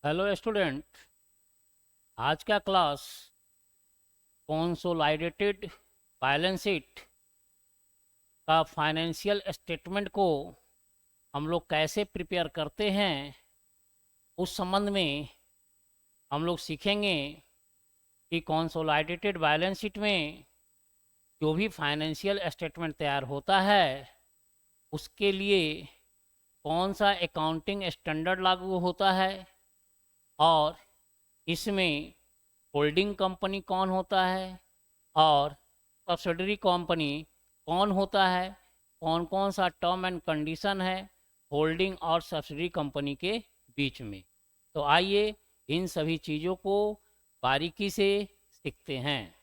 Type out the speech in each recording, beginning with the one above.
Hello student. आज का class consolidated balance sheet का फाइनेंशियल स्टेटमेंट को हम लोग कैसे प्रिपेयर करते हैं, उस संबंध में हम लोग सीखेंगे कि कंसोलिडेटेड बैलेंस शीट में जो भी फाइनेंशियल स्टेटमेंट तैयार होता है उसके लिए कौन सा अकाउंटिंग स्टैंडर्ड लागू होता है, और इसमें होल्डिंग कंपनी कौन होता है और सब्सिडरी कंपनी कौन होता है, कौन कौन सा टर्म एंड कंडीशन है होल्डिंग और सब्सिडरी कंपनी के बीच में। तो आइए इन सभी चीज़ों को बारीकी से सीखते हैं।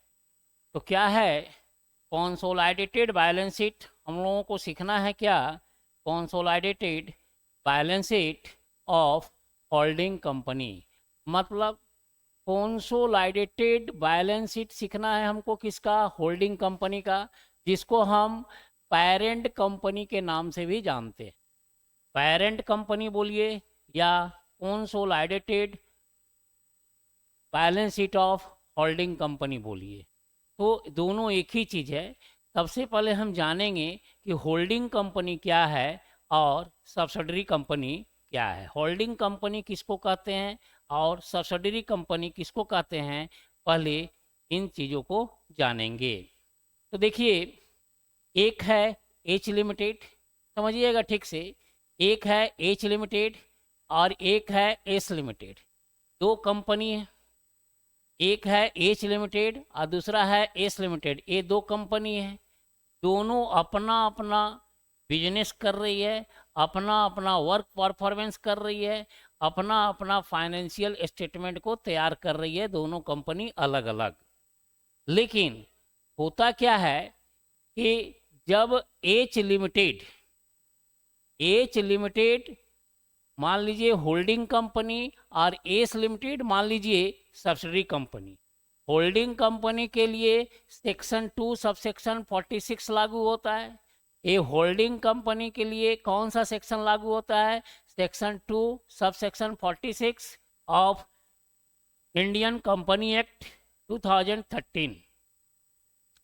तो क्या है कंसोलिडेटेड बैलेंस शीट? हम लोगों को सीखना है क्या? Consolidated balance sheet of holding company, मतलब कंसोलिडेटेड बैलेंस शीट सीखना है हमको किसका? होल्डिंग कंपनी का, जिसको हम पेरेंट कंपनी के नाम से भी जानते हैं। पेरेंट कंपनी बोलिए या consolidated balance sheet of holding company बोलिए, तो दोनों एक ही चीज़ है। सबसे पहले हम जानेंगे कि होल्डिंग कंपनी क्या है और सब्सिडरी कंपनी क्या है। होल्डिंग कंपनी किसको कहते हैं और सब्सिडरी कंपनी किसको कहते हैं, पहले इन चीज़ों को जानेंगे। तो देखिए, एक है एच लिमिटेड, समझिएगा ठीक से। एक है एच लिमिटेड और एक है एस लिमिटेड। दो कंपनी है, एक है एच लिमिटेड और दूसरा है एस लिमिटेड। ये दो कंपनी है, दोनों अपना अपना बिजनेस कर रही है, अपना अपना वर्क परफॉर्मेंस कर रही है, अपना अपना फाइनेंशियल स्टेटमेंट को तैयार कर रही है, दोनों कंपनी अलग अलग। लेकिन होता क्या है कि जब एच लिमिटेड मान लीजिए होल्डिंग कंपनी और एस लिमिटेड मान लीजिए सब्सिडरी कंपनी। होल्डिंग कंपनी के लिए सेक्शन 2 सबसेक्शन 46 लागू होता है। ये होल्डिंग कंपनी के लिए कौन सा सेक्शन लागू होता है? Section 2 subsection 46 of Indian company act 2013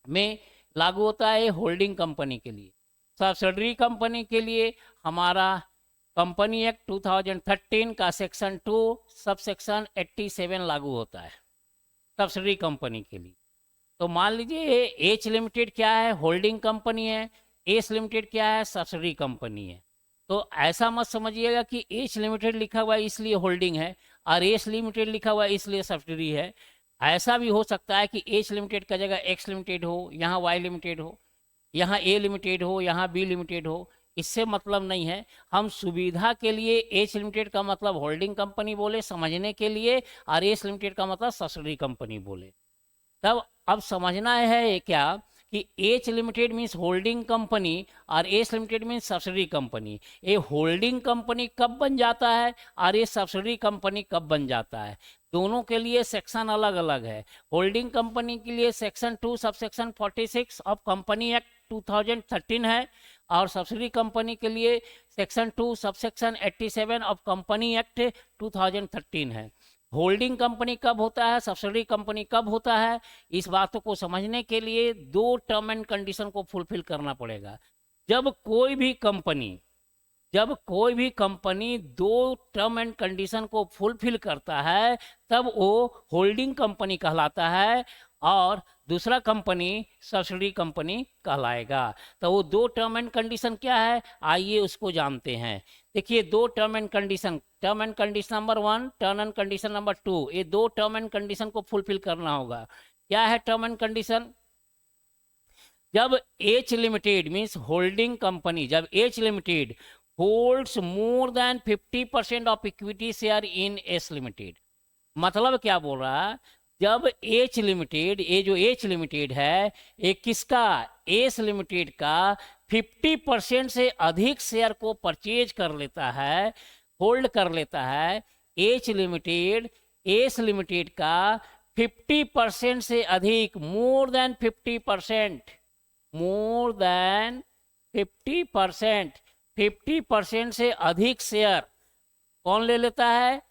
में लागू होता है होल्डिंग कंपनी के लिए। सब्सिडरी कंपनी के लिए हमारा कंपनी एक्ट 2013 का सेक्शन 2 सब सेक्शन 87 लागू होता है सब्सिडरी कंपनी के लिए। तो मान लीजिए एच लिमिटेड क्या है? होल्डिंग कंपनी है। एस लिमिटेड क्या है? सब्सिडरी कंपनी है। तो ऐसा मत समझिएगा कि एच लिमिटेड लिखा हुआ है इसलिए होल्डिंग है और एस लिमिटेड लिखा हुआ है इसलिए सब्सिडरी है। ऐसा भी हो सकता है कि एच लिमिटेड का जगह एक्स लिमिटेड हो, यहाँ वाई लिमिटेड हो, यहाँ ए लिमिटेड हो, यहाँ बी लिमिटेड हो। इससे मतलब नहीं है। हम सुविधा के लिए एच लिमिटेड का मतलब होल्डिंग कंपनी बोले समझने के लिए, और एस लिमिटेड का मतलब सब्सिडरी कंपनी बोले। तब अब समझना है क्या कि H limited means holding company और S limited means subsidiary company. ये होल्डिंग कंपनी कब बन जाता है और ये सब्सिडरी कंपनी कब बन जाता है, दोनों के लिए सेक्शन अलग अलग है। होल्डिंग कंपनी के लिए section 2 subsection 46 of company act 2013 है, और सब्सिडरी कंपनी के लिए section 2 subsection 87 of company act 2013 है। होल्डिंग कंपनी कब होता है, सब्सिडरी कंपनी कब होता है, इस बातों को समझने के लिए दो टर्म एंड कंडीशन को फुलफिल करना पड़ेगा। जब कोई भी कंपनी दो टर्म एंड कंडीशन को फुलफिल करता है तब वो होल्डिंग कंपनी कहलाता है, और दूसरा कंपनी सब्सिडरी कंपनी कहलाएगा। तो वो दो टर्म एंड कंडीशन क्या है, आइए उसको जानते हैं। देखिए, दो term and condition number 1, term and condition number 2, ये दो टर्म एंड कंडीशन को फुलफिल करना होगा। क्या है टर्म एंड कंडीशन? जब H limited means holding company, जब H limited holds more than 50% of equity share in S limited. मतलब क्या बोल रहा है? जब एच लिमिटेड, ये जो एच लिमिटेड है ये किसका? एस लिमिटेड का 50% से अधिक शेयर को परचेज कर लेता है, होल्ड कर लेता है। एच लिमिटेड एस लिमिटेड का 50% से अधिक, मोर देन 50% से अधिक शेयर कौन ले लेता है?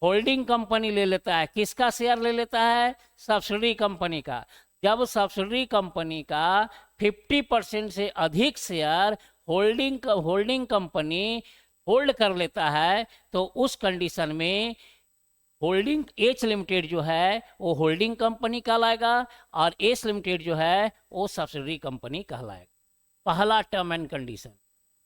होल्डिंग कंपनी ले लेता है, किसका शेयर ले लेता है? सब्सिडरी कंपनी का। जब सब्सिडरी कंपनी का 50% से अधिक शेयर होल्डिंग कंपनी होल्ड कर लेता है, तो उस कंडीशन में होल्डिंग एच लिमिटेड जो है वो होल्डिंग कंपनी कहलाएगा और एस लिमिटेड जो है वो सब्सिडरी कंपनी कहलाएगा। पहला टर्म एंड कंडीशन।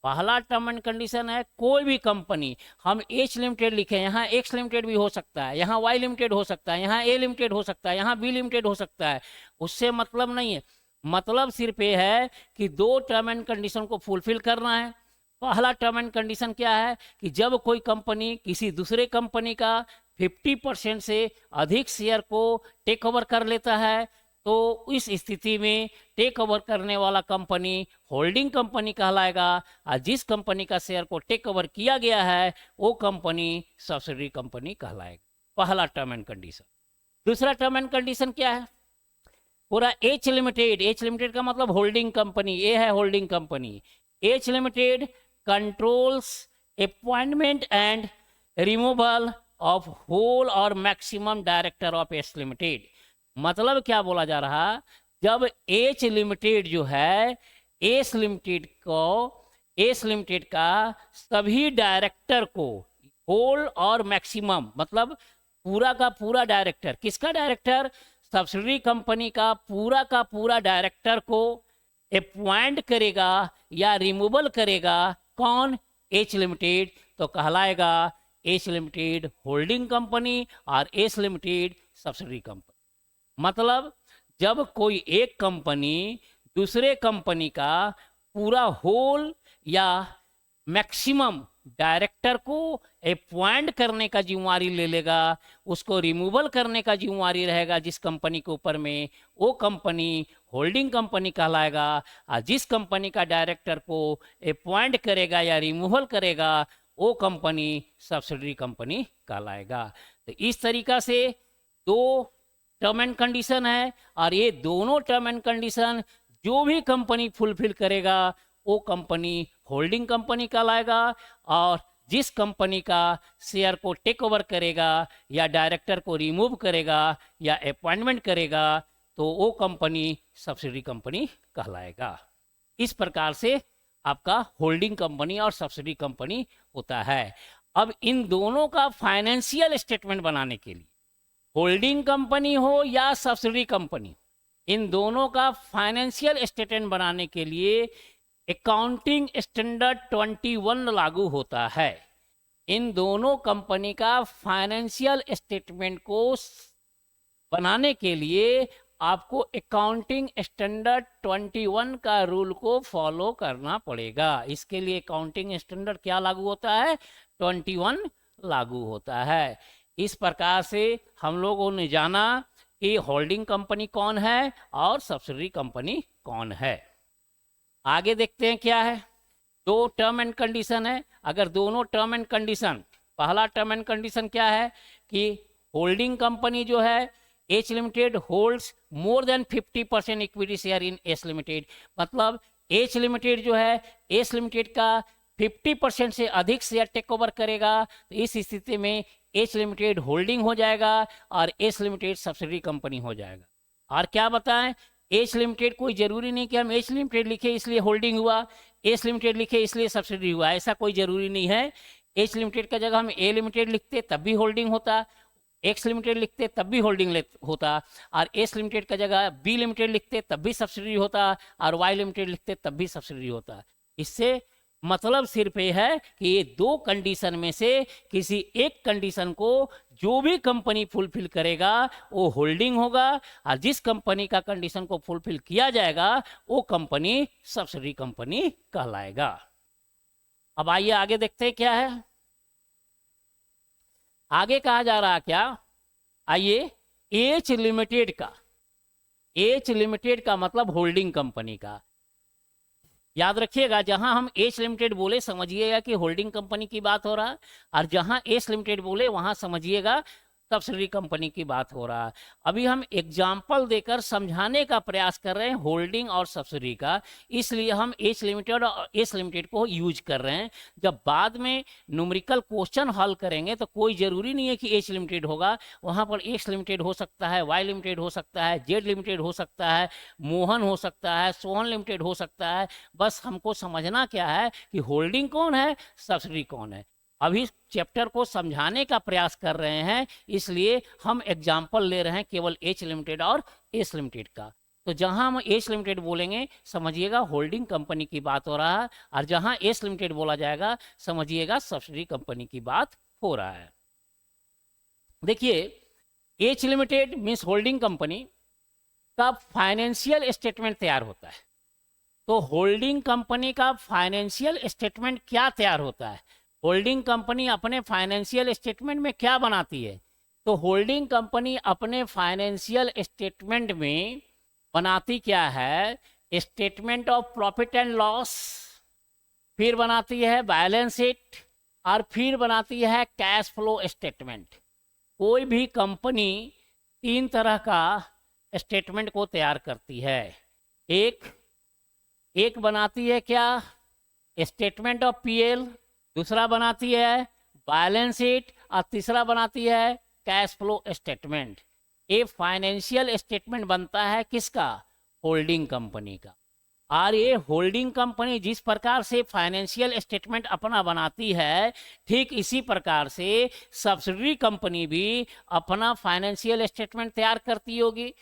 पहला टर्म एंड कंडीशन है कोई भी कंपनी, हम एच लिमिटेड लिखे, यहाँ एक्स लिमिटेड भी हो सकता है, यहाँ वाई लिमिटेड हो सकता है, यहाँ ए लिमिटेड हो सकता है, यहाँ बी लिमिटेड हो सकता है, उससे मतलब नहीं है। मतलब सिर्फ ये है कि दो टर्म एंड कंडीशन को फुलफिल करना है। पहला टर्म एंड कंडीशन क्या है कि जब कोई कंपनी किसी दूसरे कंपनी का 50% से अधिक शेयर को टेक ओवर कर लेता है, तो इस स्थिति में टेक ओवर करने वाला कंपनी होल्डिंग कंपनी कहलाएगा और जिस कंपनी का शेयर को टेक ओवर किया गया है वो कंपनी सब्सिडरी कंपनी कहलाएगा। पहला टर्म एंड कंडीशन। दूसरा टर्म एंड कंडीशन क्या है? पूरा एच लिमिटेड का मतलब होल्डिंग कंपनी, ए है holding company. H limited controls appointment and removal of whole और maximum director of S limited. मतलब क्या बोला जा रहा, जब एच लिमिटेड जो है एस लिमिटेड का सभी डायरेक्टर को, होल और मैक्सिमम मतलब पूरा का पूरा डायरेक्टर, किसका डायरेक्टर? सब्सिडरी कंपनी का पूरा डायरेक्टर को अपॉइंट करेगा या रिमूवल करेगा। कौन? H limited. तो कहलाएगा एच लिमिटेड होल्डिंग कंपनी और एस लिमिटेड सब्सिडरी कंपनी। मतलब जब कोई एक कंपनी दूसरे कंपनी का पूरा होल या मैक्सिमम डायरेक्टर को अपॉइंट करने का जिम्मेवारी ले लेगा, उसको रिमूवल करने का जिम्मेवारी रहेगा जिस कंपनी के ऊपर में, वो कंपनी होल्डिंग कंपनी कहलाएगा। और जिस कंपनी का डायरेक्टर को अपॉइंट करेगा या रिमूवल करेगा वो कंपनी सब्सिडरी कंपनी कहलाएगा। तो इस तरीका से दो टर्म एंड कंडीशन है और ये दोनों टर्म एंड कंडीशन जो भी कंपनी फुलफिल करेगा वो कंपनी होल्डिंग कंपनी कहलाएगा और जिस कंपनी का शेयर को टेक ओवर करेगा या डायरेक्टर को रिमूव करेगा या अपॉइंटमेंट करेगा तो वो कंपनी सब्सिडरी कंपनी कहलाएगा। इस प्रकार से आपका होल्डिंग कंपनी और सब्सिडरी कंपनी होता है। अब इन दोनों का फाइनेंशियल स्टेटमेंट बनाने के लिए, होल्डिंग कंपनी हो या सब्सिडरी कंपनी, इन दोनों का फाइनेंशियल स्टेटमेंट बनाने के लिए अकाउंटिंग स्टैंडर्ड 21 लागू होता है। इन दोनों कंपनी का फाइनेंशियल स्टेटमेंट को बनाने के लिए आपको अकाउंटिंग स्टैंडर्ड 21 का रूल को फॉलो करना पड़ेगा। इसके लिए अकाउंटिंग स्टैंडर्ड क्या लागू होता है? 21 लागू होता है। इस प्रकार से हम लोगों ने जाना कि होल्डिंग कंपनी कौन है और सब्सिडरी कंपनी कौन है। आगे देखते हैं क्या है। दो टर्म एंड कंडीशन है। अगर दोनों टर्म एंड कंडीशन, पहला टर्म एंड कंडीशन क्या है कि होल्डिंग कंपनी जो है H limited holds more than 50% equity share in S limited. मतलब एच लिमिटेड जो है एस लिमिटेड का 50% से अधिक शेयर टेक ओवर करेगा, तो इस स्थिति में एच लिमिटेड होल्डिंग हो जाएगा और एस लिमिटेड सब्सिडरी कंपनी हो जाएगा। और क्या बताएं, एच लिमिटेड कोई जरूरी नहीं कि हम एच लिमिटेड लिखे इसलिए होल्डिंग हुआ, एस लिमिटेड लिखे इसलिए सब्सिडरी हुआ, ऐसा कोई जरूरी नहीं है। एच लिमिटेड का जगह हम ए लिमिटेड लिखते तब भी होल्डिंग होता, एक्स लिमिटेड लिखते तब भी होल्डिंग होता, और एस लिमिटेड का जगह बी लिमिटेड लिखते तब भी सब्सिडरी होता, और वाई लिमिटेड लिखते तब भी सब्सिडरी होता। इससे मतलब सिर्फ ये है कि ये दो कंडीशन में से किसी एक कंडीशन को जो भी कंपनी फुलफिल करेगा वो होल्डिंग होगा, और जिस कंपनी का कंडीशन को फुलफिल किया जाएगा वो कंपनी सब्सिडरी कंपनी कहलाएगा। अब आइए आगे देखते हैं क्या है। आगे कहा जा रहा क्या, आइए एच लिमिटेड का मतलब होल्डिंग कंपनी का। याद रखिएगा, जहां हम एच लिमिटेड बोले समझिएगा कि होल्डिंग कंपनी की बात हो रहा है, और जहां एस लिमिटेड बोले वहां समझिएगा सब्सिडरी कंपनी की बात हो रहा है। अभी हम एग्जाम्पल देकर समझाने का प्रयास कर रहे हैं होल्डिंग और सब्सिडरी का, इसलिए हम एच लिमिटेड और एस लिमिटेड को यूज कर रहे हैं। जब बाद में न्यूमेरिकल क्वेश्चन हल करेंगे तो कोई ज़रूरी नहीं है कि एच लिमिटेड होगा, वहाँ पर एक्स लिमिटेड हो सकता है, वाई लिमिटेड हो सकता है, जेड लिमिटेड हो सकता है, मोहन हो सकता है, सोहन लिमिटेड हो सकता है। बस हमको समझना क्या है कि होल्डिंग कौन है, सब्सिडरी कौन है। अभी चैप्टर को समझाने का प्रयास कर रहे हैं, इसलिए हम एग्जाम्पल ले रहे हैं केवल एच लिमिटेड और एस लिमिटेड का। तो जहां हम एच लिमिटेड बोलेंगे समझिएगा होल्डिंग कंपनी की बात हो रहा है, और जहां एस लिमिटेड बोला जाएगा समझिएगा सब्सिडरी कंपनी की बात हो रहा है। देखिए, H limited means holding company का फाइनेंशियल स्टेटमेंट तैयार होता है। तो होल्डिंग कंपनी का फाइनेंशियल स्टेटमेंट क्या तैयार होता है, होल्डिंग कंपनी अपने फाइनेंशियल स्टेटमेंट में क्या बनाती है? तो होल्डिंग कंपनी अपने फाइनेंशियल स्टेटमेंट में बनाती क्या है, statement of profit and loss, फिर बनाती है बैलेंस शीट, और फिर बनाती है कैश फ्लो स्टेटमेंट। कोई भी कंपनी तीन तरह का स्टेटमेंट को तैयार करती है। एक बनाती है क्या, स्टेटमेंट ऑफ पीएल, दूसरा बनाती है बैलेंस शीट, और तीसरा बनाती है कैश फ्लो स्टेटमेंट। ये फाइनेंशियल स्टेटमेंट बनता है किसका, होल्डिंग कंपनी का। और ये होल्डिंग कंपनी जिस प्रकार से फाइनेंशियल स्टेटमेंट अपना बनाती है, ठीक इसी प्रकार से सब्सिडरी कंपनी भी अपना फाइनेंशियल स्टेटमेंट तैयार करती होगी।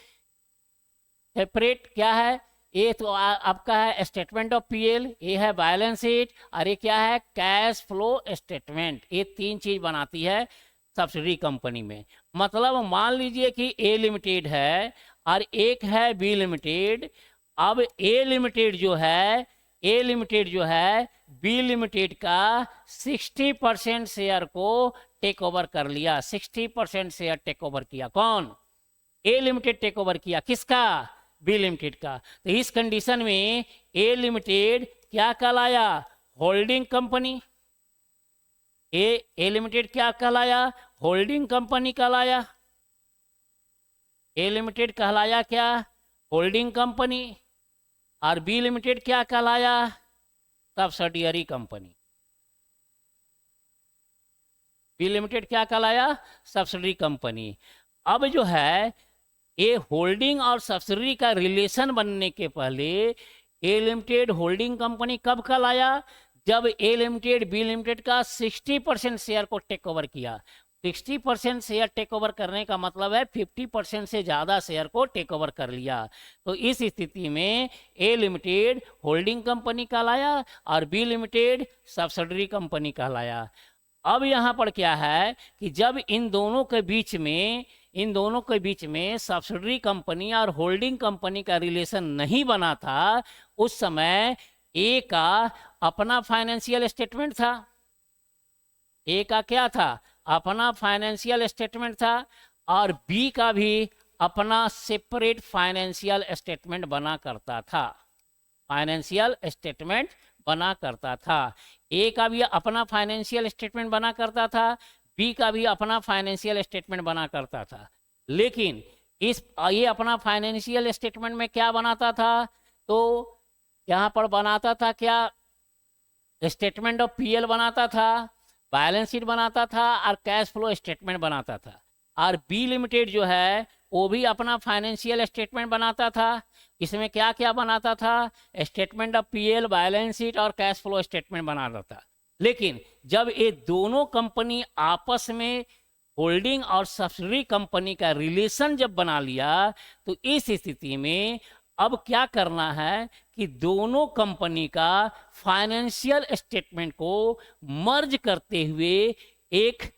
सेपरेट क्या है, ये तो आपका है स्टेटमेंट ऑफ पीएल, ये है बैलेंस शीट, और ये क्या है कैश फ्लो स्टेटमेंट। ये तीन चीज बनाती है सब्सिडरी कंपनी में। मतलब मान लीजिए कि ए लिमिटेड है और एक है बी लिमिटेड। अब ए लिमिटेड जो है बी लिमिटेड का 60% शेयर को टेक ओवर कर लिया। 60% शेयर टेक ओवर किया कौन, ए लिमिटेड टेक ओवर किया किसका, बी लिमिटेड का। तो इस कंडीशन में ए लिमिटेड क्या कहलाया, होल्डिंग कंपनी। ए लिमिटेड क्या कहलाया, होल्डिंग कंपनी कहलाया। ए लिमिटेड कहलाया क्या, होल्डिंग कंपनी, और बी लिमिटेड क्या कहलाया, सब्सिडियरी कंपनी। बी लिमिटेड क्या कहलाया, सब्सिडियरी कंपनी। अब जो है ये होल्डिंग और सब्सिडियरी का रिलेशन बनने के पहले ए लिमिटेड होल्डिंग कंपनी कब कहलाया, जब ए लिमिटेड बी लिमिटेड का 60% शेयर को टेक ओवर किया। 60% शेयर टेक ओवर करने का मतलब है 50% से ज़्यादा शेयर को टेक ओवर कर लिया। तो इस स्थिति में ए लिमिटेड होल्डिंग कंपनी कहलाया और बी लिमिटेड सब्सिडरी कंपनी कहलाया। अब यहाँ पर क्या है कि जब इन दोनों के बीच में सब्सिडरी कंपनी और होल्डिंग कंपनी का रिलेशन नहीं बना था, उस समय ए का अपना फाइनेंशियल स्टेटमेंट था। ए का क्या था, अपना फाइनेंशियल स्टेटमेंट था, और बी का भी अपना सेपरेट फाइनेंशियल स्टेटमेंट बना करता था। फाइनेंशियल स्टेटमेंट बना करता था। ए का भी अपना फाइनेंशियल स्टेटमेंट बना करता था, बी का भी अपना फाइनेंशियल स्टेटमेंट बना करता था। लेकिन ये अपना फाइनेंशियल स्टेटमेंट में क्या बनाता था, तो यहाँ पर बनाता था क्या, स्टेटमेंट ऑफ पीएल बनाता था, बैलेंस शीट बनाता था और कैश फ्लो स्टेटमेंट बनाता था। और बी लिमिटेड जो है वो भी अपना फाइनेंशियल स्टेटमेंट बनाता था। इसमें क्या क्या बनाता था, statement of PL, balance sheet और कैश फ्लो स्टेटमेंट बनाता था। लेकिन जब ये दोनों कंपनी आपस में होल्डिंग और सब्सिडरी कंपनी का रिलेशन जब बना लिया, तो इस स्थिति में अब क्या करना है कि दोनों कंपनी का फाइनेंशियल स्टेटमेंट को मर्ज करते हुए एक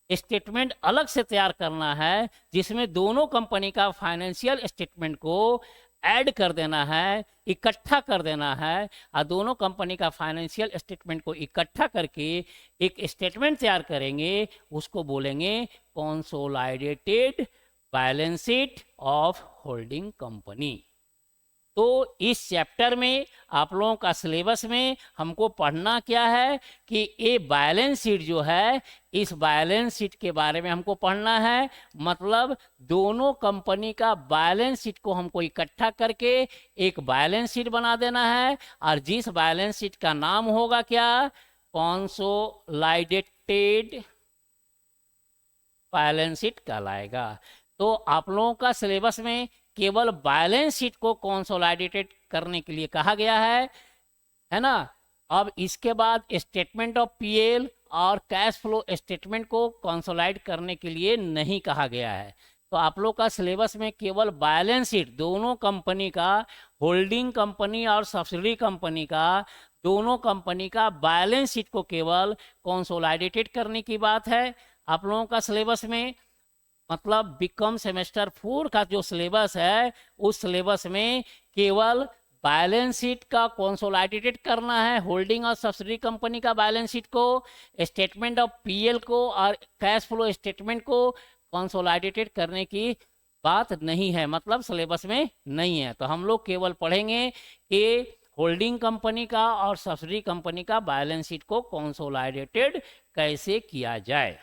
स्टेटमेंट अलग से तैयार करना है, जिसमें दोनों कंपनी का फाइनेंशियल स्टेटमेंट को ऐड कर देना है, इकट्ठा कर देना है, और दोनों कंपनी का फाइनेंशियल स्टेटमेंट को इकट्ठा करके एक स्टेटमेंट तैयार करेंगे। उसको बोलेंगे consolidated balance sheet of holding company. तो इस चैप्टर में आप लोगों का सिलेबस में हमको पढ़ना क्या है कि ये बैलेंस शीट जो है, इस बैलेंस शीट के बारे में हमको पढ़ना है। मतलब दोनों कंपनी का बैलेंस शीट को हमको इकट्ठा करके एक बैलेंस शीट बना देना है, और जिस बैलेंस शीट का नाम होगा क्या, कंसोलिडेटेड बैलेंस शीट कहलाएगा। तो आप लोगों का सिलेबस में केवल बैलेंस शीट को कंसोलिडेटेड करने के लिए कहा गया है ना। अब इसके बाद स्टेटमेंट ऑफ पीएल और कैश फ्लो स्टेटमेंट को कंसोलिडेट करने के लिए नहीं कहा गया है। तो आप लोग का सिलेबस में केवल बैलेंस शीट, दोनों कंपनी का, होल्डिंग कंपनी और सब्सिडरी कंपनी का, दोनों कंपनी का बैलेंस शीट को केवल कंसोलिडेटेड करने की बात है आप लोगों का सिलेबस में। मतलब बीकॉम सेमेस्टर 4 का जो सिलेबस है, उस सिलेबस में केवल बैलेंस शीट का कंसोलिडेटेड करना है, होल्डिंग और सब्सिडरी कंपनी का बैलेंस शीट को, स्टेटमेंट ऑफ पीएल को और कैश फ्लो स्टेटमेंट को कंसोलिडेटेड करने की बात नहीं है, मतलब सिलेबस में नहीं है। तो हम लोग केवल पढ़ेंगे कि होल्डिंग कंपनी का और सब्सिडरी कंपनी का बैलेंस शीट को कंसोलिडेटेड कैसे किया जाए।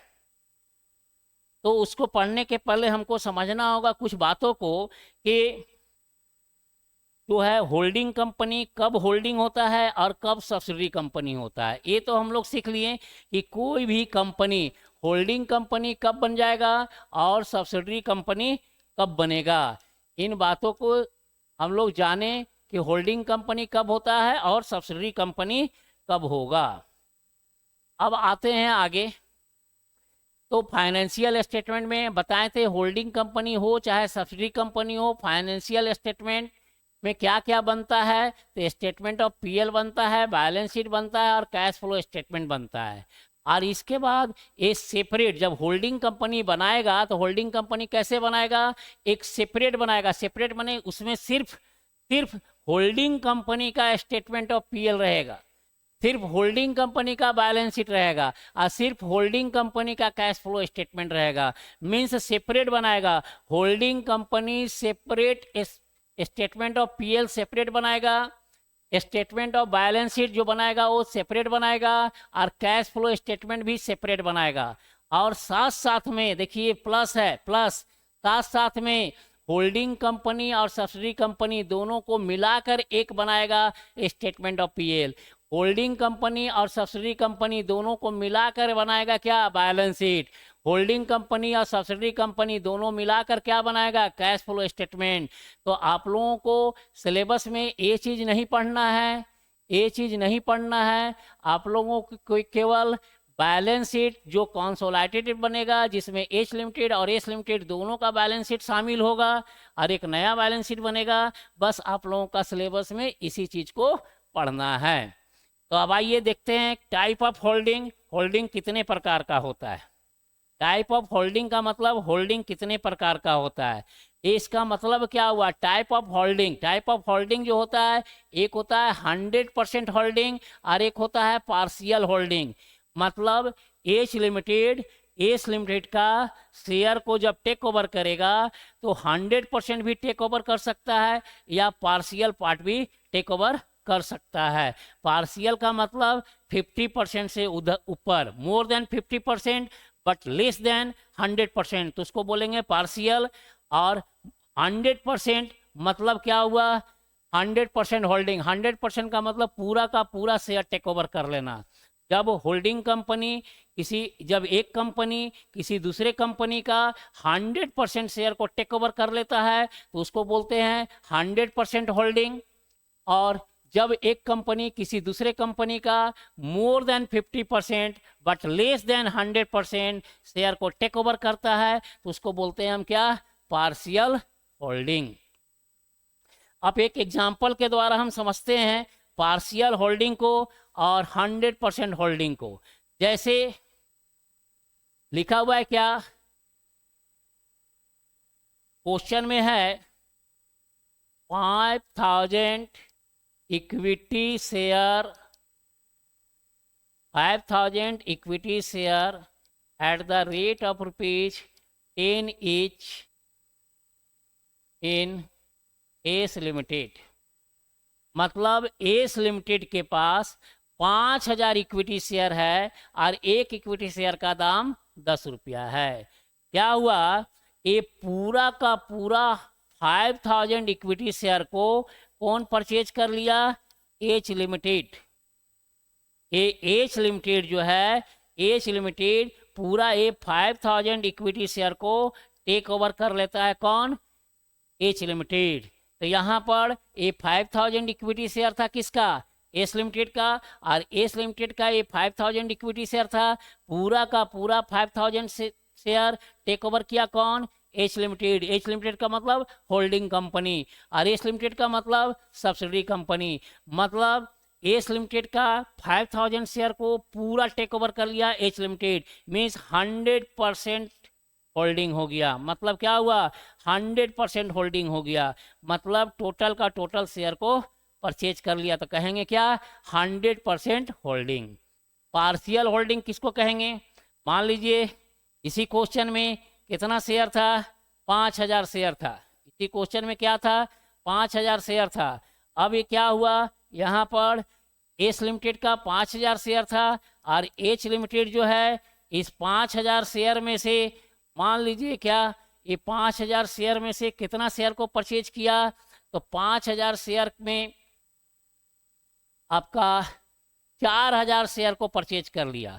तो उसको पढ़ने के पहले हमको समझना होगा कुछ बातों को कि जो है होल्डिंग कंपनी कब होल्डिंग होता है और कब सब्सिडरी कंपनी होता है। ये तो हम लोग सीख लिए कि कोई भी कंपनी होल्डिंग कंपनी कब बन जाएगा और सब्सिडरी कंपनी कब बनेगा। इन बातों को हम लोग जाने कि होल्डिंग कंपनी कब होता है और सब्सिडरी कंपनी कब होगा। अब आते हैं आगे। तो फाइनेंशियल स्टेटमेंट में बताए थे, होल्डिंग कंपनी हो चाहे सब्सिडरी कंपनी हो, फाइनेंशियल स्टेटमेंट में क्या क्या बनता है। तो स्टेटमेंट ऑफ पीएल बनता है, बैलेंस शीट बनता है और कैश फ्लो स्टेटमेंट बनता है। और इसके बाद ये सेपरेट, जब होल्डिंग कंपनी बनाएगा तो होल्डिंग कंपनी कैसे बनाएगा, एक सेपरेट बनाएगा। सेपरेट बने उसमें सिर्फ होल्डिंग कंपनी का स्टेटमेंट ऑफ पीएल रहेगा, सिर्फ होल्डिंग कंपनी का बैलेंस शीट रहेगा और सिर्फ होल्डिंग कंपनी का कैश फ्लो स्टेटमेंट रहेगा। मीन्स सेपरेट बनाएगा। Holding company separate statement of PL separate बनाएगा, स्टेटमेंट ऑफ बैलेंस शीट जो बनाएगा वो सेपरेट बनाएगा और कैश फ्लो स्टेटमेंट भी सेपरेट बनाएगा। और साथ साथ में देखिए प्लस है, प्लस साथ साथ में होल्डिंग कंपनी और सब्सिडरी कंपनी दोनों को मिलाकर एक बनाएगा statement of PL. Holding company और सब्सिडरी कंपनी दोनों को मिलाकर बनाएगा क्या, बैलेंस शीट। होल्डिंग कंपनी और सब्सिडरी कंपनी दोनों मिलाकर क्या बनाएगा, कैश फ्लो स्टेटमेंट। तो आप लोगों को सिलेबस में ये चीज़ नहीं पढ़ना है, ये चीज़ नहीं पढ़ना है। आप लोगों को केवल बैलेंस शीट जो कंसोलिडेटेड बनेगा, जिसमें एच लिमिटेड और एस लिमिटेड दोनों का बैलेंस शीट शामिल होगा और एक नया बैलेंस शीट बनेगा। बस आप लोगों का सिलेबस में इसी चीज़ को पढ़ना है। तो अब आइए देखते हैं टाइप ऑफ होल्डिंग। होल्डिंग कितने प्रकार का होता है। टाइप ऑफ होल्डिंग का मतलब होल्डिंग कितने प्रकार का होता है। इसका मतलब क्या हुआ, type of holding. Type of holding जो होता है, एक होता है 100% होल्डिंग और एक होता है पार्शियल होल्डिंग। मतलब एच लिमिटेड का शेयर को जब टेक ओवर करेगा तो 100% भी टेक ओवर कर सकता है या पार्शियल पार्ट भी टेक ओवर कर सकता है। पार्शियल का मतलब 50% से उधर ऊपर, मोर देन 50% बट लेस देन 100%, तो उसको बोलेंगे पार्शियल। और 100% मतलब क्या हुआ, 100% होल्डिंग। 100% का मतलब पूरा का पूरा शेयर टेक ओवर कर लेना। जब होल्डिंग कंपनी जब एक कंपनी किसी दूसरे कंपनी का 100% शेयर को टेक ओवर कर लेता है तो उसको बोलते हैं 100% होल्डिंग। और जब एक कंपनी किसी दूसरे कंपनी का मोर than 50% but less than 100% share को टेक ओवर करता है तो उसको बोलते हैं हम क्या, पार्शियल होल्डिंग। अब एक एग्जांपल के द्वारा हम समझते हैं पार्शियल होल्डिंग को और 100% होल्डिंग को। जैसे लिखा हुआ है क्या, क्वेश्चन में है 5000 equity share, 5000 equity share at the rate of ₹10 each in S limited. मतलब एस लिमिटेड के पास 5,000 इक्विटी शेयर है और एक इक्विटी शेयर का दाम 10 रुपया है। क्या हुआ, ये पूरा का पूरा 5,000 इक्विटी शेयर को कौन परचेज कर लिया, एच लिमिटेड। ये एच लिमिटेड जो है, एच लिमिटेड पूरा ये 5,000 इक्विटी शेयर को टेक ओवर कर लेता है, कौन, एच लिमिटेड। तो यहाँ पर ये 5,000 इक्विटी शेयर था किसका, एस लिमिटेड का, और एस लिमिटेड का ये 5,000 इक्विटी शेयर था, पूरा का पूरा 5,000 शेयर टेक ओवर किया कौन, एच लिमिटेड। एच लिमिटेड का मतलब होल्डिंग कंपनी और एस लिमिटेड का मतलब सब्सिडरी कंपनी। मतलब एस लिमिटेड का 5,000 शेयर को पूरा टेक ओवर कर लिया एच लिमिटेड, मीन्स 100% होल्डिंग हो गया। मतलब क्या हुआ, 100% होल्डिंग हो गया, मतलब टोटल का टोटल शेयर को परचेज कर लिया। तो कहेंगे क्या, 100% होल्डिंग। पार्शियल होल्डिंग किसको कहेंगे, मान लीजिए इसी क्वेश्चन में कितना शेयर था, 5,000 शेयर था। इसी क्वेश्चन में क्या था, 5,000 शेयर था। अब ये क्या हुआ, यहाँ पर एस लिमिटेड का 5,000 शेयर था और एच लिमिटेड जो है इस 5,000 शेयर में से मान लीजिए क्या, ये 5,000 शेयर में से कितना शेयर को परचेज किया, तो 5,000 शेयर में आपका 4,000 शेयर को परचेज कर लिया।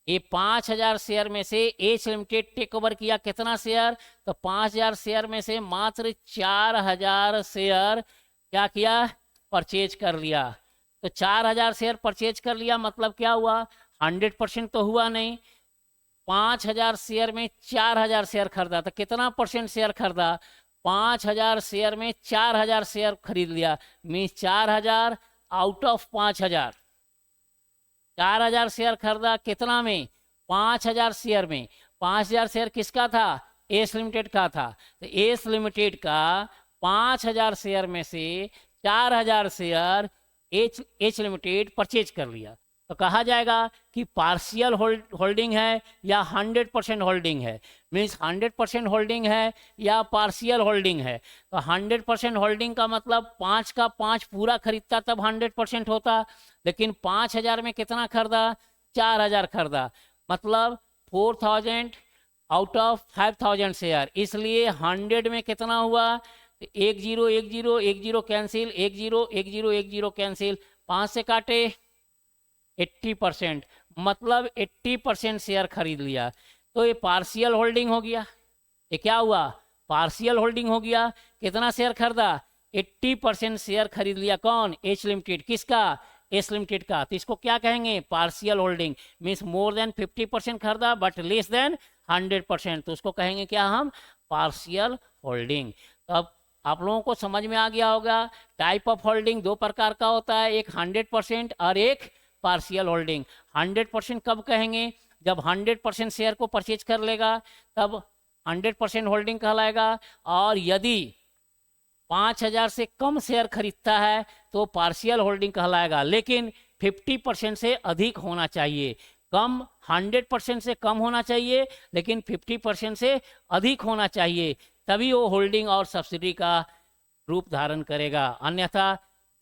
ये 5,000 शेयर में से एच लिमिटेड टेक ओवर किया कितना शेयर, तो 5,000 शेयर में से मात्र 4,000 शेयर क्या किया, परचेज कर लिया। तो 4,000 शेयर परचेज कर लिया, मतलब क्या हुआ, 100% तो हुआ नहीं। 5,000 शेयर में 4,000 शेयर खरीदा, तो कितना परसेंट शेयर खरीदा, 5,000 शेयर में 4,000 शेयर खरीद लिया, मीन्स 4,000 आउट ऑफ 5,000। 4,000 शेयर खरीदा कितना में, 5,000 शेयर में। 5,000 शेयर किसका था, एस लिमिटेड का था। तो एस लिमिटेड का 5,000 शेयर में से 4,000 शेयर एच लिमिटेड परचेज कर लिया। तो कहा जाएगा कि पार्शियल होल्डिंग है या 100% होल्डिंग है, मीन्स 100% होल्डिंग है या पार्शियल होल्डिंग है। तो 100% होल्डिंग का मतलब 5 का 5 पूरा खरीदता तब 100% होता, लेकिन 5,000 में कितना खरीदा, 4,000 खरीदा, मतलब 4,000 आउट ऑफ 5,000 शेयर, इसलिए 100 में कितना हुआ, 1 0 1 0 1 0 कैंसिल, 1 0 1 0 1 0 कैंसिल, 5 से काटे 80%, मतलब 80% शेयर खरीद लिया। तो ये पार्शियल होल्डिंग हो गया। ये क्या हुआ, पार्शियल होल्डिंग हो गया। कितना शेयर खरीदा, 80% शेयर खरीद लिया, कौन, एच लिमिटेड। किसका, एस लिमिटेड का। तो इसको क्या कहेंगे, partial holding, means more than 50% खरीदा बट लेस देन 100%, तो उसको कहेंगे क्या हम, पार्शियल होल्डिंग। तो अब आप लोगों को समझ में आ गया होगा, टाइप ऑफ होल्डिंग दो प्रकार का होता है, एक 100% और एक पार्शियल होल्डिंग। 100% कब कहेंगे, जब 100% शेयर को परचेज कर लेगा तब 100% होल्डिंग कहलाएगा, और यदि 5,000 से कम शेयर खरीदता है तो पार्शियल होल्डिंग कहलाएगा, लेकिन 50% से अधिक होना चाहिए। कम 100% से कम होना चाहिए, लेकिन 50% से अधिक होना चाहिए, तभी वो होल्डिंग और सब्सिडी का रूप धारण करेगा, अन्यथा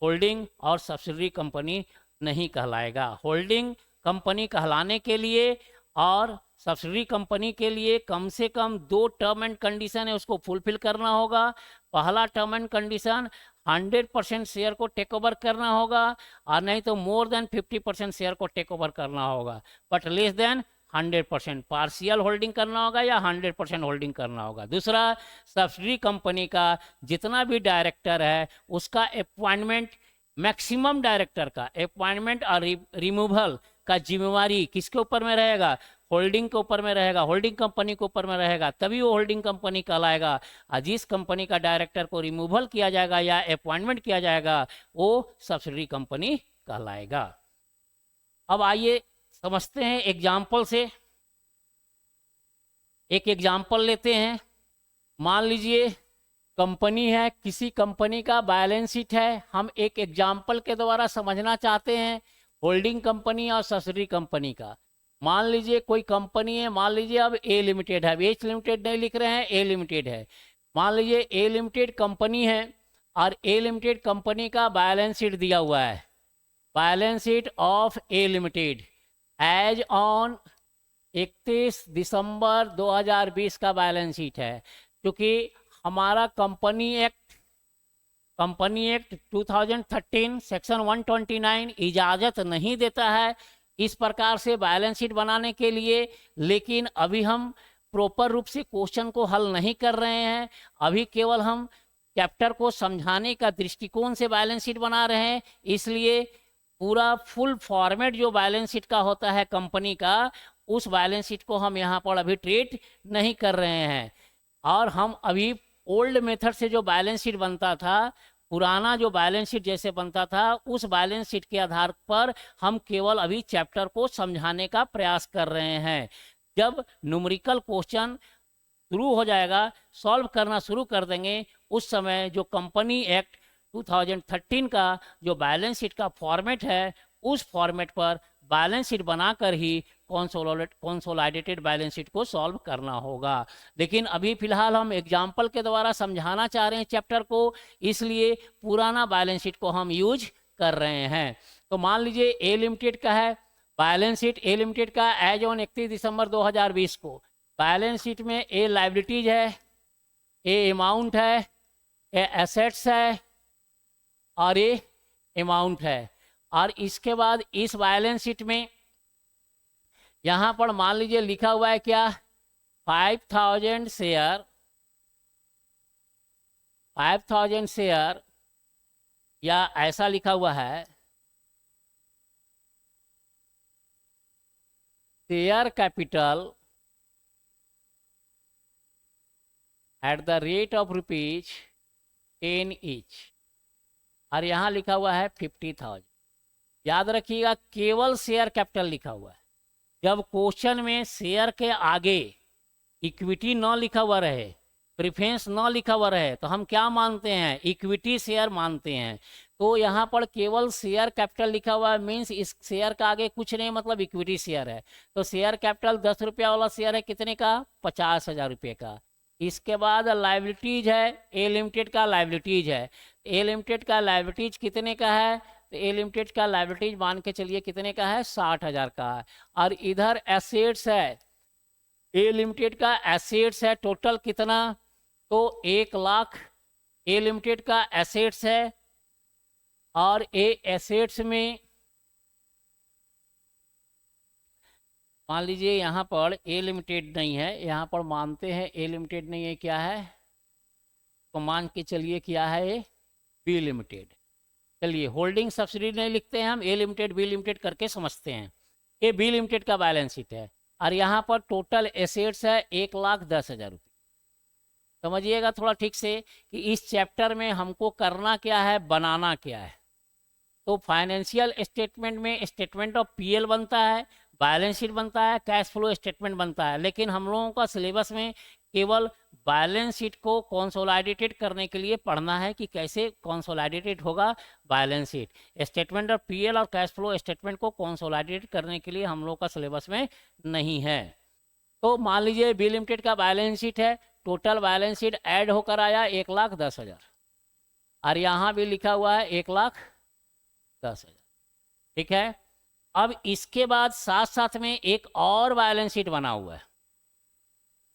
होल्डिंग और सब्सिडी कंपनी नहीं कहलाएगा। होल्डिंग कंपनी कहलाने के लिए और सब्सिडी कंपनी के लिए कम से कम 2 टर्म एंड कंडीशन है, उसको फुलफिल करना होगा। पहला टर्म एंड कंडीशन 100% शेयर को टेक ओवर करना होगा, और नहीं तो मोर देन 50% शेयर को टेक ओवर करना होगा, but less than 100%। Partial holding करना होगा या 100% होल्डिंग करना होगा। दूसरा, सब्सिडी कंपनी का जितना भी डायरेक्टर है उसका अपॉइंटमेंट, मैक्सिमम डायरेक्टर का अपॉइंटमेंट और रिमूवल का जिम्मेवारी किसके ऊपर में रहेगा, होल्डिंग के ऊपर में रहेगा, होल्डिंग कंपनी के ऊपर में रहेगा, तभी वो होल्डिंग कंपनी कहलाएगा। और जिस कंपनी का डायरेक्टर को रिमूवल किया जाएगा या अपॉइंटमेंट किया जाएगा वो सब्सिडी कंपनी कहलाएगा। अब आइए समझते हैं एग्जाम्पल से। एक एग्जाम्पल लेते हैं। मान लीजिए कंपनी है, किसी कंपनी का बैलेंस शीट है, हम एक एग्जाम्पल के द्वारा समझना चाहते हैं होल्डिंग कंपनी और सब्सिडी कंपनी का। मान लीजिए कोई कंपनी है, मान लीजिए अब ए लिमिटेड है, एच लिमिटेड नहीं लिख रहे हैं, ए लिमिटेड है। मान लीजिए ए लिमिटेड कंपनी है और ए लिमिटेड कंपनी का बैलेंस शीट दिया हुआ है, balance sheet of A limited as on 31 दिसंबर 2020 का बैलेंस शीट है। क्योंकि हमारा कंपनी एक्ट 2013 सेक्शन 129 इजाज़त नहीं देता है इस प्रकार से बैलेंस शीट बनाने के लिए, लेकिन अभी हम प्रॉपर रूप से क्वेश्चन को हल नहीं कर रहे हैं, अभी केवल हम चैप्टर को समझाने का दृष्टिकोण से बैलेंस शीट बना रहे हैं। इसलिए पूरा फुल फॉर्मेट जो बैलेंस शीट का होता है कंपनी का, उस बैलेंस शीट को हम यहाँ पर अभी ट्रीट नहीं कर रहे हैं। और हम अभी ओल्ड मेथड से जो बैलेंस शीट बनता था, पुराना जो बैलेंस शीट जैसे बनता था, उस बैलेंस शीट के आधार पर हम केवल अभी चैप्टर को समझाने का प्रयास कर रहे हैं। जब न्यूमेरिकल क्वेश्चन शुरू हो जाएगा, सॉल्व करना शुरू कर देंगे, उस समय जो कंपनी एक्ट 2013 का जो बैलेंस शीट का फॉर्मेट है, उस फॉर्मेट पर बैलेंस शीट बनाकर ही कंसोलिडेटेड बैलेंस शीट को सॉल्व करना होगा। लेकिन अभी फिलहाल हम एग्जाम्पल के द्वारा समझाना चाह रहे हैं चैप्टर को, इसलिए पुराना बैलेंस शीट को हम यूज कर रहे हैं। तो मान लीजिए ए लिमिटेड का है बैलेंस शीट, ए लिमिटेड का एज ऑन 31 दिसंबर 2020 को बैलेंस शीट में ए लाइबिलिटीज है, ए अमाउंट है, ए एसेट्स है और ए अमाउंट है। और इसके बाद इस बैलेंस शीट में यहाँ पर मान लीजिए लिखा हुआ है क्या, 5000 शेयर, 5000 शेयर, या ऐसा लिखा हुआ है share capital at the rate of ₹10 each, और यहाँ लिखा हुआ है 50,000। याद रखिएगा केवल शेयर कैपिटल लिखा हुआ है। जब क्वेश्चन में शेयर के आगे इक्विटी न लिखा हुआ रहे, प्रेफरेंस न लिखा हुआ रहे, तो हम क्या मानते हैं, इक्विटी शेयर मानते हैं। तो यहाँ पर केवल शेयर कैपिटल लिखा हुआ है, मीन्स इस शेयर का आगे कुछ नहीं, मतलब इक्विटी शेयर है। तो शेयर कैपिटल 10 रुपया वाला शेयर है, कितने का, 50,000 रुपये का। इसके बाद लाइबिलिटीज है, ए लिमिटेड का लाइबिलिटीज है, ए लिमिटेड का लाइबिलिटीज कितने का है, तो ए लिमिटेड का लाइबिलिटीज मान के चलिए कितने का है, 60,000 का है। और इधर एसेट्स है, ए लिमिटेड का एसेट्स है टोटल कितना, तो 1 लाख ए लिमिटेड का एसेट्स है। और ए एसेट्स में मान लीजिए यहाँ पर ए लिमिटेड नहीं है, यहाँ पर मानते हैं ए लिमिटेड नहीं है, क्या है, तो मान के चलिए क्या है, ये बी लिमिटेड। चलिए होल्डिंग सब्सिडी नहीं लिखते हैं हम, ए लिमिटेड बी लिमिटेड करके समझते हैं। ये बी लिमिटेड का बैलेंस शीट है और यहाँ पर टोटल एसेट्स है 1,10,000 रुपये। समझिएगा थोड़ा ठीक से कि इस चैप्टर में हमको करना क्या है, बनाना क्या है। तो फाइनेंशियल स्टेटमेंट में स्टेटमेंट ऑफ पीएल बनता है, बैलेंस शीट बनता है, कैश फ्लो स्टेटमेंट बनता है, लेकिन हम लोगों का सिलेबस में केवल बैलेंस शीट को कंसोलिडेटेड करने के लिए पढ़ना है कि कैसे कंसोलिडेटेड होगा balance sheet. Statement of PL और कैश फ्लो स्टेटमेंट को कंसोलिडेटेड करने के लिए हम लोग का सिलेबस में नहीं है। तो मान लीजिए बी लिमिटेड का बैलेंस शीट है, टोटल बैलेंस शीट ऐड होकर आया 1,10,000 और यहाँ भी लिखा हुआ है 1,10,000, ठीक है। अब इसके बाद साथ साथ में एक और बैलेंस शीट बना हुआ है,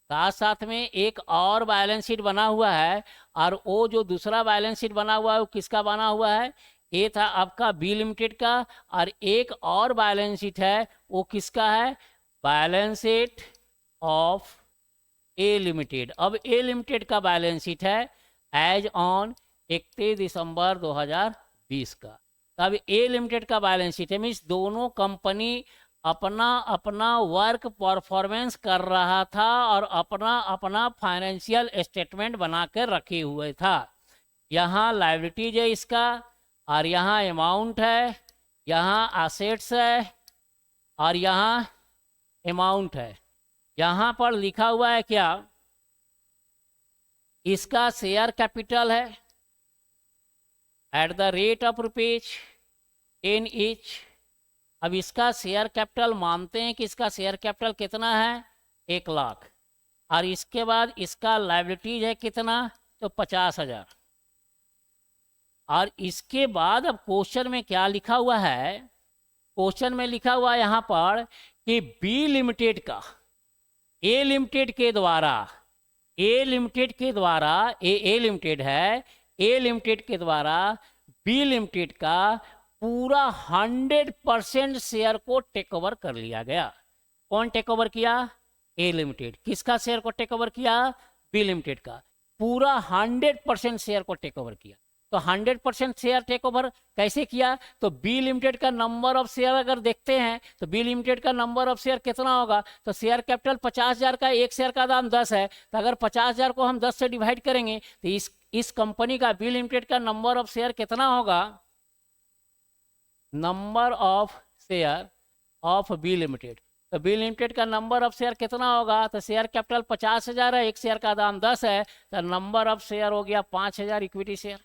साथ साथ में एक और बैलेंस शीट बना हुआ है। और वो जो दूसरा बैलेंस शीट बना हुआ है वो किसका बना हुआ है, ये था आपका बी लिमिटेड का, और एक और बैलेंस शीट है वो किसका है, balance sheet of A limited. अब ए लिमिटेड का बैलेंस शीट है एज ऑन 31 दिसंबर 2020 का। तब ए लिमिटेड का बैलेंस शीट है, मीन्स दोनों कंपनी अपना अपना वर्क परफॉर्मेंस कर रहा था और अपना अपना फाइनेंशियल स्टेटमेंट बना कर रखे हुए था। यहाँ लायबिलिटीज है इसका, और यहाँ अमाउंट है, यहाँ एसेट्स है और यहाँ अमाउंट है। यहाँ पर लिखा हुआ है क्या, इसका शेयर कैपिटल है at the rate of ₹10 each. अब इसका शेयर कैपिटल मानते हैं कि इसका शेयर कैपिटल कितना है, 1 लाख, और इसके बाद इसका लायबिलिटीज है कितना, तो 50,000। और इसके बाद अब क्वेश्चन में क्या लिखा हुआ है, क्वेश्चन में लिखा हुआ है यहाँ पर कि बी लिमिटेड का ए लिमिटेड के द्वारा, ए लिमिटेड के द्वारा, ए लिमिटेड है, ए लिमिटेड के द्वारा बी लिमिटेड का पूरा 100% शेयर को टेक ओवर कर लिया गया। कौन टेक ओवर किया? ए लिमिटेड। किसका शेयर को टेक ओवर किया? बी लिमिटेड का। पूरा 100% शेयर को टेक ओवर किया। तो 100% शेयर टेक ओवर कैसे किया? तो बी लिमिटेड का नंबर ऑफ शेयर अगर देखते हैं तो बी लिमिटेड का नंबर ऑफ शेयर कितना होगा? तो शेयर कैपिटल 50,000 का, एक शेयर का दाम 10 है, तो अगर 50,000 को हम 10 से डिवाइड करेंगे तो इस कंपनी का, बी लिमिटेड का नंबर ऑफ शेयर कितना होगा? Number of share of B limited. तो बी लिमिटेड का नंबर ऑफ शेयर कितना होगा? तो शेयर कैपिटल 50,000 है, एक शेयर का दाम 10 है, तो नंबर ऑफ शेयर हो गया 5,000 इक्विटी शेयर।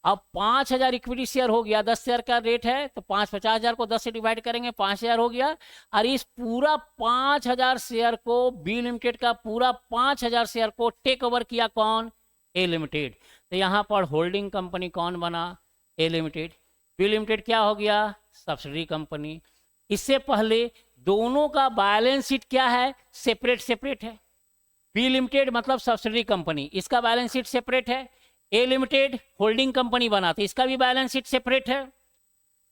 अब 5,000 इक्विटी शेयर हो गया, 10 शेयर का रेट है, तो 50,000 को 10 से डिवाइड करेंगे, 5,000 हो गया। और इस पूरा 5,000 शेयर को, बी लिमिटेड का पूरा 5,000 शेयर को टेक ओवर किया कौन? ए लिमिटेड। तो यहाँ पर होल्डिंग कंपनी कौन बना? ए लिमिटेड। बी लिमिटेड क्या हो गया? Subsidiary company. इससे पहले दोनों का बैलेंस शीट क्या है? सेपरेट सेपरेट है। बी लिमिटेड मतलब सब्सिडरी कंपनी, इसका बैलेंस शीट सेपरेट है। ए लिमिटेड होल्डिंग कंपनी बना, तो इसका भी बैलेंस शीट सेपरेट है।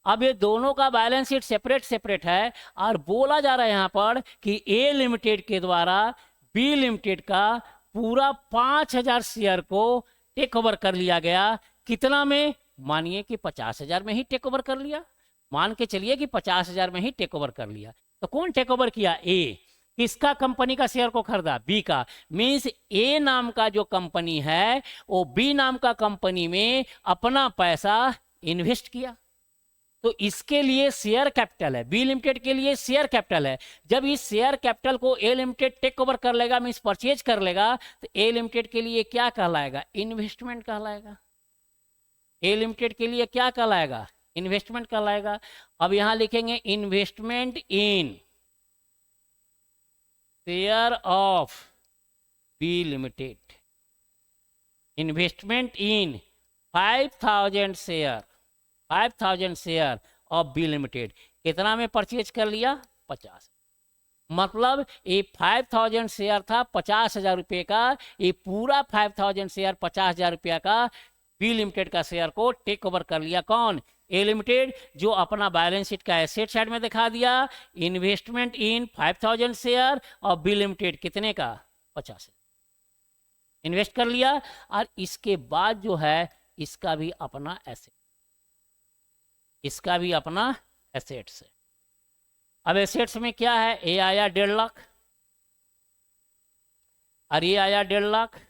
अब ये दोनों का बैलेंस शीट सेपरेट सेपरेट है, और बोला जा रहा है यहाँ पर कि ए लिमिटेड के द्वारा बी लिमिटेड का पूरा 5,000 शेयर को टेक ओवर कर लिया गया। कितना में? मानिए कि 50,000 में ही टेक ओवर कर लिया। मान के चलिए कि 50,000 में ही टेक ओवर कर लिया। तो कौन टेक ओवर किया? ए। किसका कंपनी का शेयर को खरीदा? बी का। मीन्स ए नाम का जो कंपनी है वो बी नाम का कंपनी में अपना पैसा इन्वेस्ट किया। तो इसके लिए शेयर कैपिटल है, बी लिमिटेड के लिए शेयर कैपिटल है। जब इस शेयर कैपिटल को ए लिमिटेड टेक ओवर कर लेगा, मीन्स परचेज कर लेगा, तो ए लिमिटेड के लिए क्या कहलाएगा? इन्वेस्टमेंट कहलाएगा। ए लिमिटेड के लिए क्या कहलाएगा? इन्वेस्टमेंट कहलाएगा। अब यहां लिखेंगे investment in share of B limited. Investment in 5,000 share, 5,000 share of B limited. कितना में परचेज कर लिया? 50। मतलब ये 5,000 शेयर था 50,000 रुपये का, ये पूरा 5,000 शेयर 50,000 रुपया का बी लिमिटेड का शेयर को टेक ओवर कर लिया। कौन? ए लिमिटेड, जो अपना बैलेंस शीट का एसेट साइड में दिखा दिया। इन्वेस्टमेंट इन 5,000 शेयर और बी लिमिटेड कितने का? 50 इन्वेस्ट कर लिया। और इसके बाद जो है इसका भी अपना एसेट, इसका भी अपना एसेट्स है। अब एसेट्स में क्या है? ए आया 1.5 लाख और ये आया 1.5 लाख।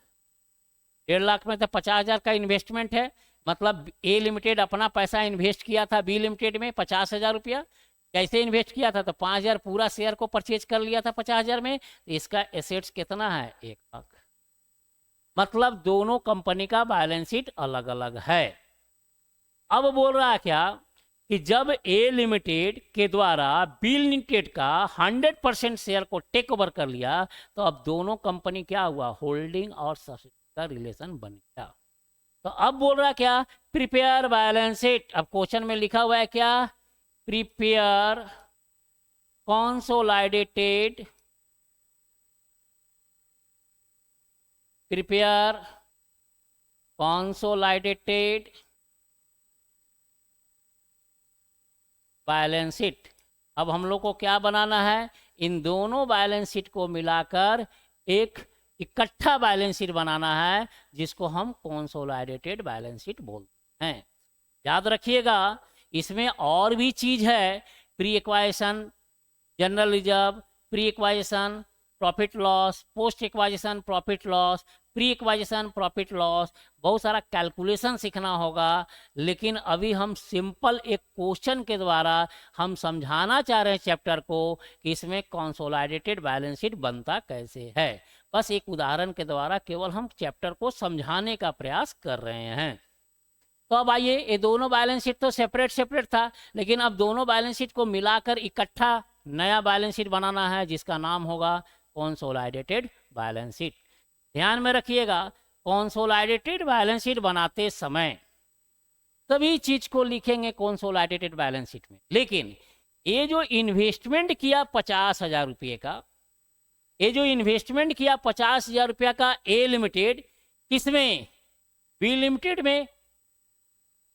1.5 लाख में तो 50,000 का इन्वेस्टमेंट है, मतलब ए लिमिटेड अपना पैसा इन्वेस्ट किया था बी लिमिटेड में 50,000 रुपया। कैसे इन्वेस्ट किया था? तो 5,000 पूरा शेयर को परचेज कर लिया था 50,000 में। तो इसका एसेट्स कितना है? 1 लाख। मतलब दोनों कंपनी का बैलेंस शीट अलग अलग है। अब बोल रहा है क्या कि जब ए लिमिटेड के द्वारा बी लिमिटेड का 100% शेयर को टेक ओवर कर लिया, तो अब दोनों कंपनी क्या हुआ? होल्डिंग और सब्सिडी का रिलेशन बन गया। तो अब बोल रहा क्या? Prepare balance sheet. अब क्वेश्चन में लिखा हुआ है क्या? Prepare consolidated, prepare consolidated balance sheet. अब हम लोग को क्या बनाना है? इन दोनों बैलेंस शीट को मिलाकर एक इकट्ठा बैलेंस शीट बनाना है, जिसको हम कंसोलिडेटेड बैलेंस शीट बोलते हैं। याद रखिएगा, इसमें और भी चीज है। Pre acquisition general reserve, pre acquisition profit loss, post acquisition profit loss, pre acquisition profit loss, बहुत सारा कैलकुलेशन सीखना होगा। लेकिन अभी हम सिंपल एक क्वेश्चन के द्वारा हम समझाना चाह रहे हैं चैप्टर को कि इसमें कंसोलिडेटेड बैलेंस शीट बनता कैसे है। बस एक उदाहरण के द्वारा केवल हम चैप्टर को समझाने का प्रयास कर रहे हैं। तो अब आइए, ये दोनों बैलेंस शीट तो सेपरेट सेपरेट था, लेकिन अब दोनों बैलेंस शीट को मिलाकर इकट्ठा नया बैलेंस शीट बनाना है, जिसका नाम होगा कंसोलिडेटेड बैलेंस शीट। ध्यान में रखिएगा, कंसोलिडेटेड बैलेंस शीट बनाते समय सभी चीज को लिखेंगे कंसोलिडेटेड बैलेंस शीट में। लेकिन ये जो इन्वेस्टमेंट किया 50,000 रुपये का, ये जो इन्वेस्टमेंट किया 50,000 रुपया का ए लिमिटेड, किसमें? बी लिमिटेड में।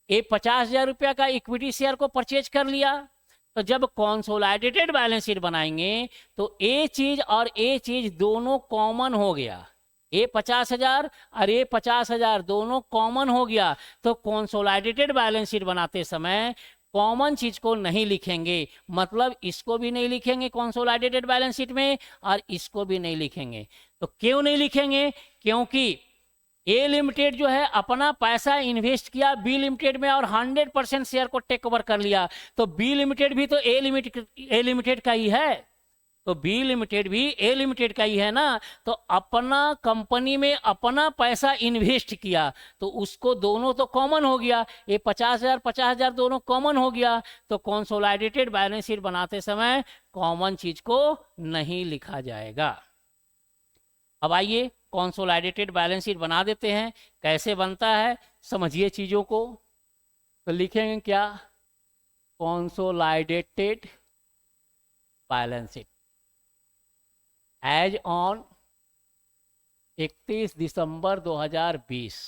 ये 50,000 रुपया का इक्विटी शेयर को परचेज कर लिया। तो जब कंसोलिडेटेड बैलेंस शीट बनाएंगे तो ए चीज और ए चीज दोनों कॉमन हो गया। ये 50,000 और ये 50,000 दोनों कॉमन हो गया। तो कंसोलिडेटेड बैलेंस शीट बनाते समय कॉमन चीज को नहीं लिखेंगे, मतलब इसको भी नहीं लिखेंगे कंसोलिडेटेड बैलेंस शीट में और इसको भी नहीं लिखेंगे। तो क्यों नहीं लिखेंगे? क्योंकि ए लिमिटेड जो है अपना पैसा इन्वेस्ट किया बी लिमिटेड में और 100% शेयर को टेक ओवर कर लिया। तो बी लिमिटेड भी तो ए लिमिटेड का ही है, तो बी लिमिटेड भी ए लिमिटेड का ही है ना। तो अपना कंपनी में अपना पैसा इन्वेस्ट किया तो उसको दोनों तो कॉमन हो गया। ये 50,000 दोनों कॉमन हो गया। तो कंसोलिडेटेड बैलेंस शीट बनाते समय कॉमन चीज को नहीं लिखा जाएगा। अब आइए कंसोलिडेटेड बैलेंस शीट बना देते हैं। कैसे बनता है समझिए चीजों को। तो लिखेंगे क्या? Consolidated balance sheet as on 31 दिसंबर 2020।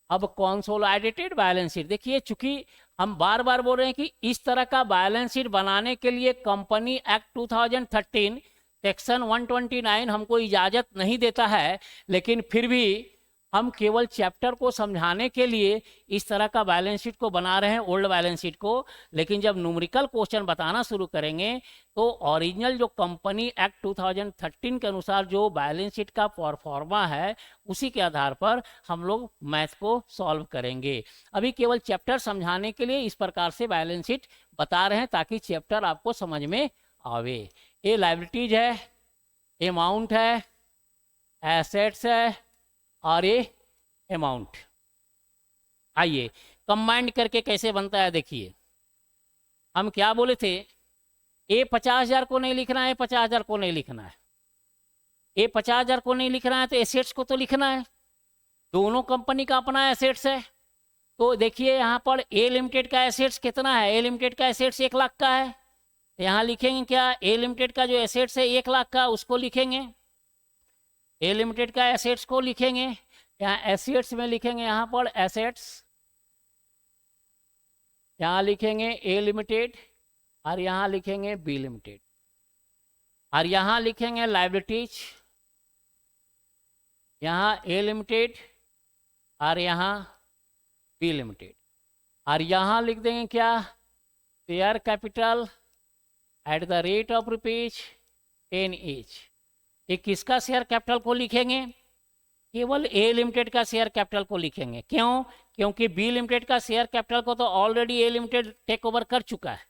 अब कंसोलिडेटेड बैलेंस शीट देखिए, चूंकि हम बार बार बोल रहे हैं कि इस तरह का बैलेंस शीट बनाने के लिए कंपनी एक्ट 2013 सेक्शन 129 हमको इजाज़त नहीं देता है, लेकिन फिर भी हम केवल चैप्टर को समझाने के लिए इस तरह का बैलेंस शीट को बना रहे हैं, ओल्ड बैलेंस शीट को। लेकिन जब न्यूमेरिकल क्वेश्चन बताना शुरू करेंगे तो ओरिजिनल जो कंपनी एक्ट 2013 के अनुसार जो बैलेंस शीट का परफॉर्मा है उसी के आधार पर हम लोग मैथ को सॉल्व करेंगे। अभी केवल चैप्टर समझाने के लिए इस प्रकार से बैलेंस शीट बता रहे हैं ताकि चैप्टर आपको समझ में आवे। ये लायबिलिटीज है, अमाउंट है, एसेट्स है और ये अमाउंट। आइए कंबाइंड करके कैसे बनता है देखिए। हम क्या बोले थे? ये 50,000 को नहीं लिखना है, 50,000 को नहीं लिखना है। ये 50,000 को नहीं लिखना है तो एसेट्स को तो लिखना है। दोनों कंपनी का अपना एसेट्स है। तो देखिए यहाँ पर ए लिमिटेड का एसेट्स कितना है? ए लिमिटेड का एसेट्स 1 लाख का है। यहाँ लिखेंगे क्या? ए लिमिटेड का जो एसेट्स है 1 लाख का, उसको लिखेंगे। ए लिमिटेड का एसेट्स को लिखेंगे। यहाँ एसेट्स में लिखेंगे यहाँ पर एसेट्स, यहाँ लिखेंगे ए लिमिटेड और यहाँ लिखेंगे बी लिमिटेड और यहाँ लिखेंगे लायबिलिटीज, यहाँ ए लिमिटेड और यहाँ बी लिमिटेड और यहाँ लिख देंगे क्या? Share capital at the rate of ₹10 each. ये किसका शेयर कैपिटल को लिखेंगे? केवल ए लिमिटेड का शेयर कैपिटल को लिखेंगे। क्यों? क्योंकि बी लिमिटेड का शेयर कैपिटल को तो ऑलरेडी ए लिमिटेड टेक ओवर कर चुका है।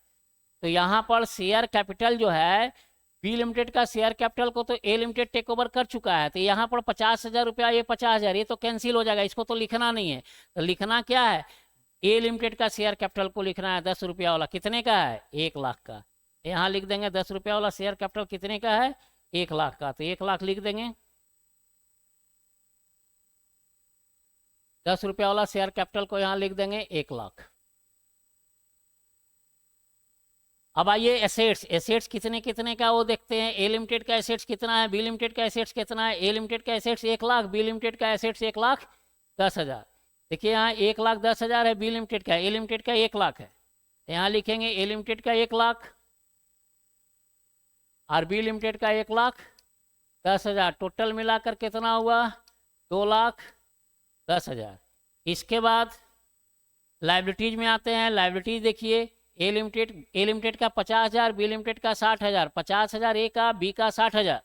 तो यहाँ पर शेयर कैपिटल जो है बी लिमिटेड का शेयर कैपिटल को तो ए लिमिटेड टेक ओवर कर चुका है। तो यहाँ पर 50,000 रुपया, ये 50,000, ये तो कैंसिल हो जाएगा, इसको तो लिखना नहीं है। तो लिखना क्या है? ए लिमिटेड का शेयर कैपिटल को लिखना है 10 रुपया वाला। कितने का है? 1 लाख का। यहाँ लिख देंगे 10 रुपया वाला शेयर कैपिटल कितने का है? 1 लाख का। तो 1 लाख लिख देंगे। 10 रुपया वाला शेयर कैपिटल को यहाँ लिख देंगे 1 लाख। अब आइए एसेट्स। एसेट्स कितने कितने का वो देखते हैं। ए लिमिटेड का एसेट्स कितना है, बी लिमिटेड का एसेट्स कितना है। ए लिमिटेड का एसेट्स 1 लाख, बी लिमिटेड का एसेट्स 1,10,000। देखिए यहाँ 1,10,000 है बी लिमिटेड का, ए लिमिटेड का 1 लाख है। यहाँ लिखेंगे ए लिमिटेड का 1 लाख और बी लिमिटेड का 1,10,000। टोटल मिलाकर कितना हुआ? 2,10,000। इसके बाद लायबिलिटीज में आते हैं। लायबिलिटीज देखिए, ए लिमिटेड का 50,000, बी लिमिटेड का 60,000। 50,000 ए का, बी का 60,000।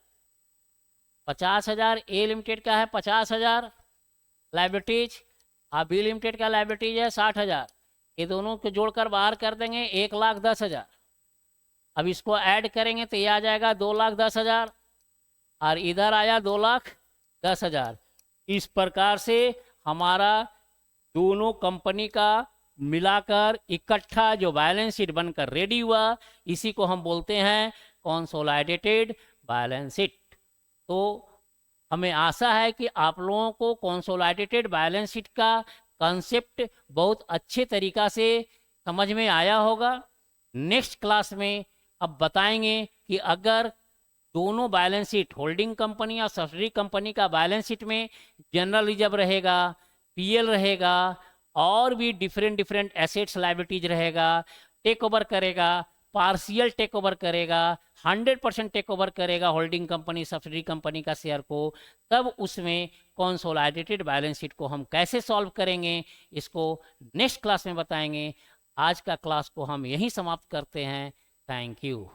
50,000 ए लिमिटेड का है 50,000 लायबिलिटीज और बी लिमिटेड का लायबिलिटीज है 60,000। ये दोनों को जोड़कर बाहर कर देंगे 1,10,000। अब इसको ऐड करेंगे तो ये आ जाएगा 2,10,000 और इधर आया 2,10,000। इस प्रकार से हमारा दोनों कंपनी का मिलाकर इकट्ठा जो बैलेंस शीट बनकर रेडी हुआ, इसी को हम बोलते हैं कंसोलिडेटेड बैलेंस शीट। तो हमें आशा है कि आप लोगों को कंसोलिडेटेड बैलेंस शीट का कॉन्सेप्ट बहुत अच्छे तरीका से समझ में आया होगा। नेक्स्ट क्लास में अब बताएंगे कि अगर दोनों बैलेंस शीट, होल्डिंग कंपनी और सब्सिडरी कंपनी का बैलेंस शीट में जनरल रिजर्व रहेगा, पीएल रहेगा, और भी डिफरेंट डिफरेंट एसेट्स लायबिलिटीज रहेगा, टेक ओवर करेगा, पार्शियल टेक ओवर करेगा, 100% टेक ओवर करेगा होल्डिंग कंपनी सब्सिडरी कंपनी का शेयर को, तब उसमें कंसोलिडेटेड बैलेंस शीट को हम कैसे सॉल्व करेंगे, इसको नेक्स्ट क्लास में बताएंगे। आज का क्लास को हम यहीं समाप्त करते हैं। Thank you.